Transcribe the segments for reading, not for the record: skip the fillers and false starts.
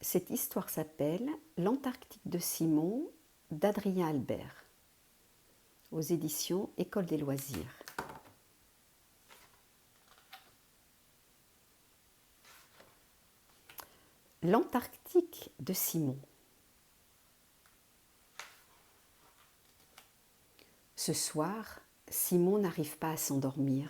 Cette histoire s'appelle L'Antarctique de Simon d'Adrien Albert, aux éditions École des loisirs. L'Antarctique de Simon. Ce soir, Simon n'arrive pas à s'endormir.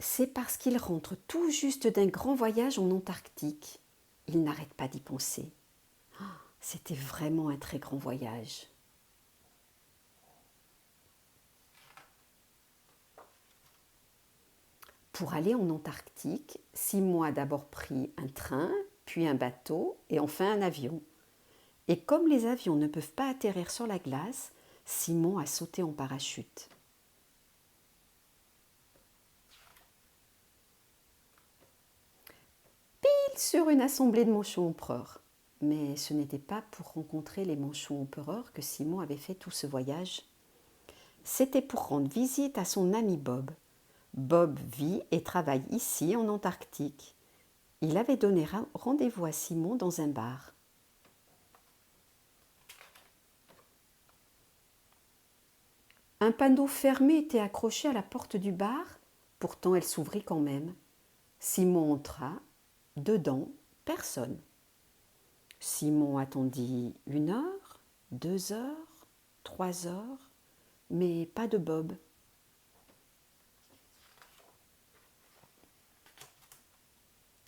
C'est parce qu'il rentre tout juste d'un grand voyage en Antarctique. Il n'arrête pas d'y penser. C'était vraiment un très grand voyage. Pour aller en Antarctique, Simon a d'abord pris un train, puis un bateau et enfin un avion. Et comme les avions ne peuvent pas atterrir sur la glace, Simon a sauté en parachute. Pile sur une assemblée de manchots empereurs. Mais ce n'était pas pour rencontrer les manchots empereurs que Simon avait fait tout ce voyage. C'était pour rendre visite à son ami Bob. Bob vit et travaille ici en Antarctique. Il avait donné rendez-vous à Simon dans un bar. Un panneau fermé était accroché à la porte du bar, pourtant elle s'ouvrit quand même. Simon entra. Dedans, personne. Simon attendit 1 heure, 2 heures, 3 heures, mais pas de Bob.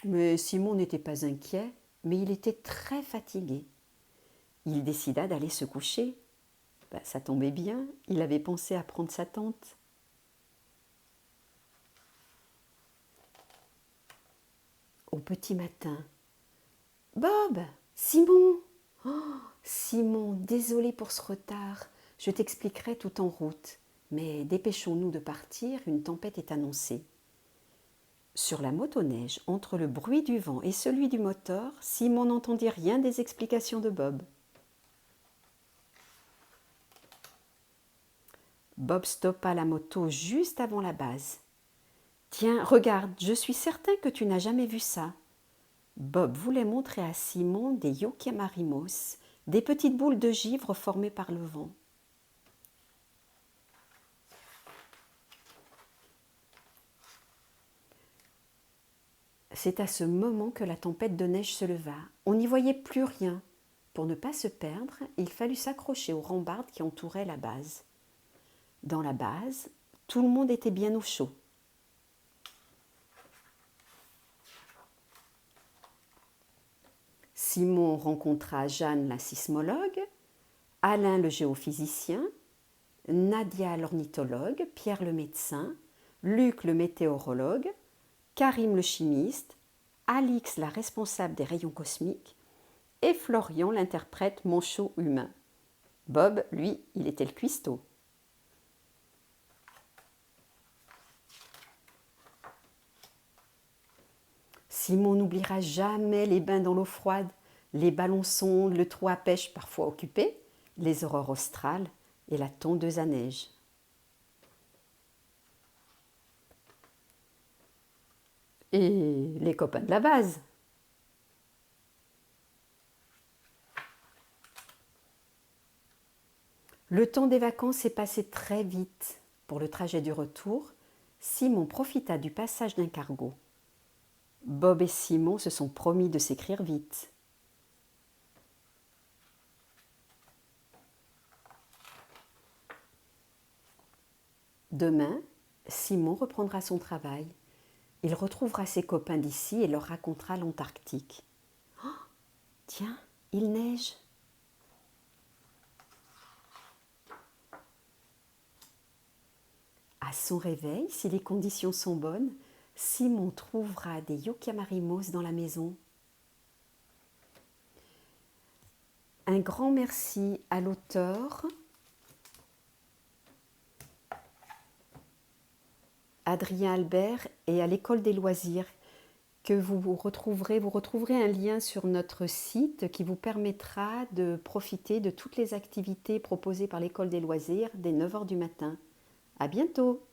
Mais Simon n'était pas inquiet, mais il était très fatigué. Il décida d'aller se coucher. Ça tombait bien, il avait pensé à prendre sa tente. Au petit matin, « Bob, Simon !»« Oh, Simon, désolé pour ce retard, je t'expliquerai tout en route. Mais dépêchons-nous de partir, une tempête est annoncée. » Sur la motoneige, entre le bruit du vent et celui du moteur, Simon n'entendit rien des explications de Bob. Bob stoppa la moto juste avant la base. « Tiens, regarde, je suis certain que tu n'as jamais vu ça. » Bob voulait montrer à Simon des Yokiamarimos, des petites boules de givre formées par le vent. C'est à ce moment que la tempête de neige se leva. On n'y voyait plus rien. Pour ne pas se perdre, il fallut s'accrocher aux rambardes qui entouraient la base. Dans la base, tout le monde était bien au chaud. Simon rencontra Jeanne la sismologue, Alain le géophysicien, Nadia l'ornithologue, Pierre le médecin, Luc le météorologue, Karim le chimiste, Alix la responsable des rayons cosmiques et Florian l'interprète manchot humain. Bob, lui, il était le cuistot. Simon n'oubliera jamais les bains dans l'eau froide, les ballons sondes, le trou à pêche parfois occupé, les aurores australes et la tondeuse à neige. Et les copains de la base. Le temps des vacances est passé très vite. Pour le trajet du retour, Simon profita du passage d'un cargo. Bob et Simon se sont promis de s'écrire vite. Demain, Simon reprendra son travail. Il retrouvera ses copains d'ici et leur racontera l'Antarctique. Oh, tiens, il neige. À son réveil, si les conditions sont bonnes, Simon trouvera des Yokiamarimos dans la maison. Un grand merci à l'auteur Adrien Albert et à l'École des loisirs que vous retrouverez un lien sur notre site qui vous permettra de profiter de toutes les activités proposées par l'École des loisirs dès 9 h du matin. À bientôt!